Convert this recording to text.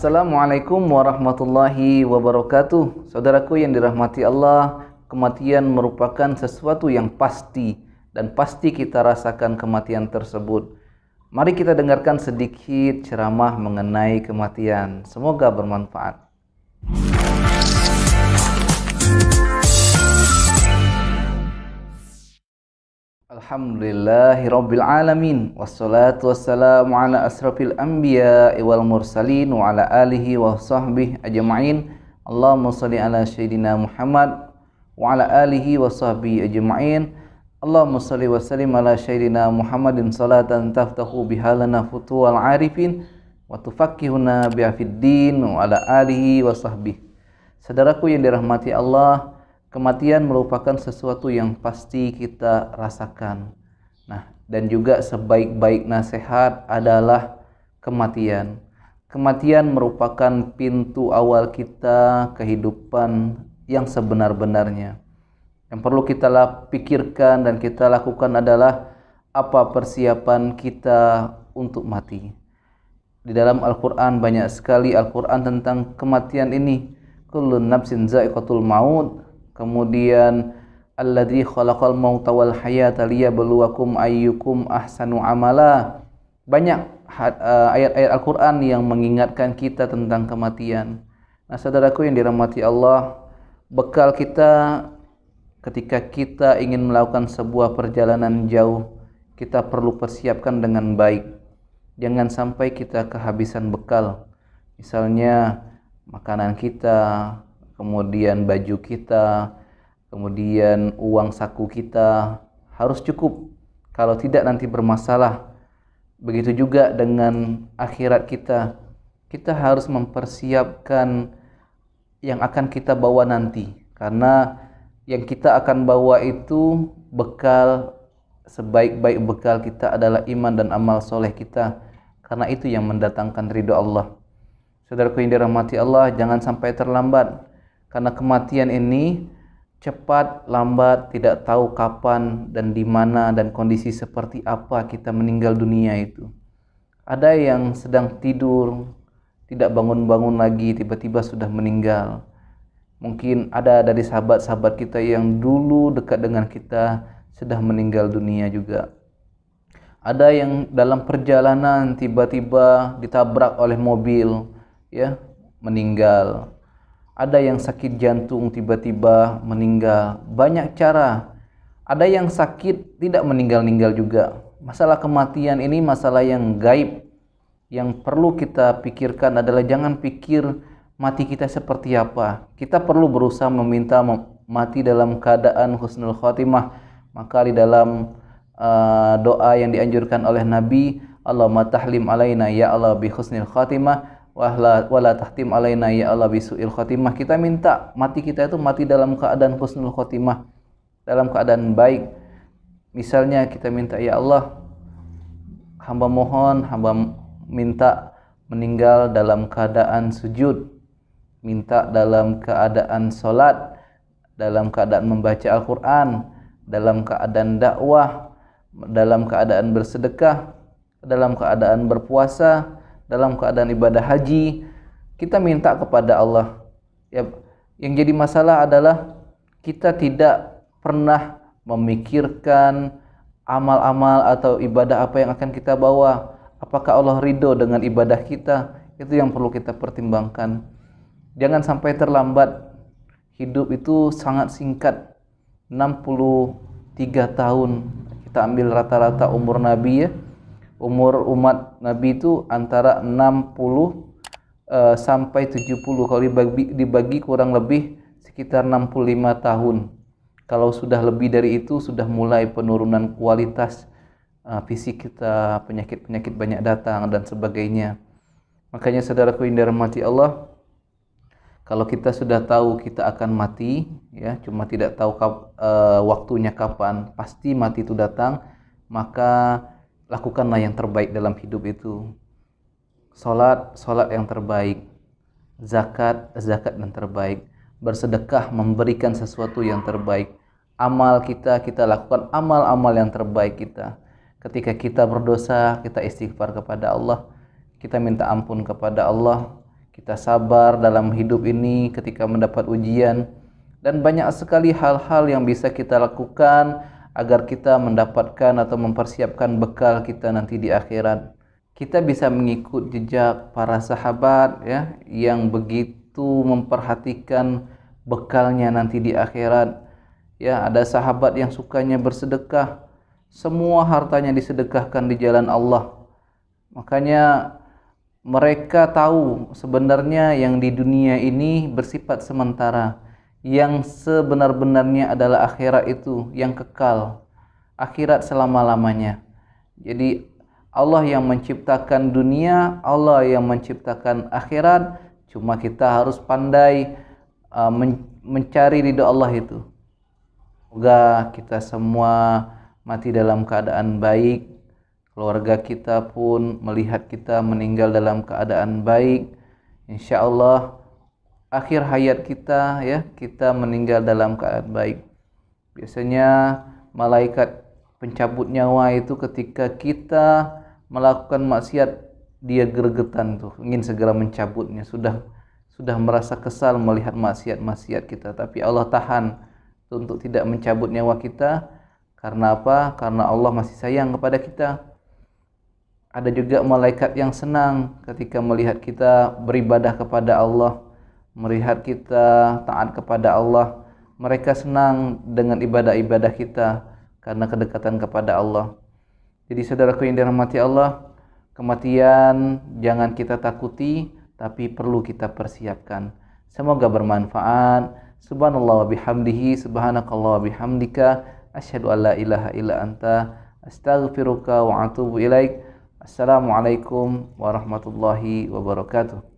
Assalamualaikum warahmatullahi wabarakatuh. Saudaraku yang dirahmati Allah, kematian merupakan sesuatu yang pasti dan pasti kita rasakan kematian tersebut. Mari kita dengarkan sedikit ceramah mengenai kematian. Semoga bermanfaat. Alhamdulillahirabbil alamin wassalatu wassalamu ala asrafil anbiya'i wal mursalin wa ala alihi wa sahbihi ajma'in. Allahumma shalli ala sayyidina Muhammad wa ala alihi wa sahbihi ajma'in. Allahumma shalli wa sallim ala sayyidina Muhammadin salatan taftahu biha lana futuhal arifin wa tufaqqihuna biha fid din wa ala alihi wa sahbihi. Saudaraku yang dirahmati Allah, kematian merupakan sesuatu yang pasti kita rasakan. Nah, dan juga sebaik-baik nasihat adalah kematian. Kematian merupakan pintu awal kita kehidupan yang sebenar-benarnya. Yang perlu kita pikirkan dan kita lakukan adalah apa persiapan kita untuk mati. Di dalam Al-Quran banyak sekali Al-Quran tentang kematian ini. Kullun nafsin za'iqatul maut. Kemudian alladzi khalaqal mauta wal hayata liyabluwakum ayyukum ahsanu amala. Banyak ayat-ayat Al-Qur'an yang mengingatkan kita tentang kematian. Nah, saudaraku yang dirahmati Allah, bekal kita ketika kita ingin melakukan sebuah perjalanan jauh, kita perlu persiapkan dengan baik. Jangan sampai kita kehabisan bekal. Misalnya makanan kita, kemudian baju kita, kemudian uang saku kita harus cukup. Kalau tidak nanti bermasalah. Begitu juga dengan akhirat kita. Kita harus mempersiapkan yang akan kita bawa nanti. Karena yang kita akan bawa itu bekal, sebaik-baik bekal kita adalah iman dan amal soleh kita. Karena itu yang mendatangkan ridho Allah. Saudaraku yang dirahmati Allah, jangan sampai terlambat. Karena kematian ini cepat, lambat, tidak tahu kapan dan di mana dan kondisi seperti apa kita meninggal dunia itu. Ada yang sedang tidur, tidak bangun-bangun lagi, tiba-tiba sudah meninggal. Mungkin ada dari sahabat-sahabat kita yang dulu dekat dengan kita sudah meninggal dunia juga. Ada yang dalam perjalanan tiba-tiba ditabrak oleh mobil, ya, meninggal. Ada yang sakit jantung tiba-tiba meninggal. Banyak cara. Ada yang sakit tidak meninggal-ninggal juga. Masalah kematian ini masalah yang gaib. Yang perlu kita pikirkan adalah jangan pikir mati kita seperti apa. Kita perlu berusaha meminta mati dalam keadaan husnul khotimah. Maka di dalam doa yang dianjurkan oleh Nabi, Allahumma tahlim alaina ya Allah bi husnul khotimah wala tahtim alaina ya Allah bisu'il khotimah. Kita minta mati kita itu mati dalam keadaan husnul khotimah, dalam keadaan baik. Misalnya kita minta, ya Allah, hamba mohon, hamba minta meninggal dalam keadaan sujud, minta dalam keadaan sholat, dalam keadaan membaca Al-Quran, dalam keadaan dakwah, dalam keadaan bersedekah, dalam keadaan berpuasa, dalam keadaan ibadah haji. Kita minta kepada Allah. Ya, yang jadi masalah adalah kita tidak pernah memikirkan amal-amal atau ibadah apa yang akan kita bawa. Apakah Allah ridho dengan ibadah kita? Itu yang perlu kita pertimbangkan. Jangan sampai terlambat. Hidup itu sangat singkat, 63 tahun. Kita ambil rata-rata umur Nabi, ya. Umur umat Nabi itu antara 60 sampai 70. Kalau dibagi kurang lebih sekitar 65 tahun. Kalau sudah lebih dari itu sudah mulai penurunan kualitas fisik kita, penyakit-penyakit banyak datang dan sebagainya. Makanya saudaraku yang dirahmati Allah, kalau kita sudah tahu kita akan mati, ya, cuma tidak tahu waktunya kapan, pasti mati itu datang, maka lakukanlah yang terbaik dalam hidup itu. Salat yang terbaik, zakat yang terbaik, bersedekah, memberikan sesuatu yang terbaik. Amal kita lakukan amal-amal yang terbaik kita. Ketika kita berdosa, kita istighfar kepada Allah, kita minta ampun kepada Allah, kita sabar dalam hidup ini ketika mendapat ujian, dan banyak sekali hal-hal yang bisa kita lakukan agar kita mendapatkan atau mempersiapkan bekal kita nanti di akhirat. Kita bisa mengikut jejak para sahabat ya, yang begitu memperhatikan bekalnya nanti di akhirat. Ya, ada sahabat yang sukanya bersedekah, semua hartanya disedekahkan di jalan Allah. Makanya mereka tahu sebenarnya yang di dunia ini bersifat sementara. Yang sebenar-benarnya adalah akhirat itu yang kekal. Akhirat selama-lamanya. Jadi Allah yang menciptakan dunia, Allah yang menciptakan akhirat. Cuma kita harus pandai mencari ridha Allah itu. Semoga kita semua mati dalam keadaan baik, keluarga kita pun melihat kita meninggal dalam keadaan baik. Insya Allah akhir hayat kita ya, kita meninggal dalam keadaan baik. Biasanya malaikat pencabut nyawa itu ketika kita melakukan maksiat, dia gregetan tuh, ingin segera mencabutnya, sudah merasa kesal melihat maksiat-maksiat kita, tapi Allah tahan untuk tidak mencabut nyawa kita. Karena apa? Karena Allah masih sayang kepada kita. Ada juga malaikat yang senang ketika melihat kita beribadah kepada Allah, melihat kita taat kepada Allah. Mereka senang dengan ibadah-ibadah kita karena kedekatan kepada Allah. Jadi saudaraku yang dirahmati Allah, kematian jangan kita takuti, tapi perlu kita persiapkan. Semoga bermanfaat. Subhanallah wa bihamdihi, subhanakallah wa bihamdika, asyhadu an la ilaha illa anta, astaghfiruka wa atubu ilaik. Assalamualaikum warahmatullahi wabarakatuh.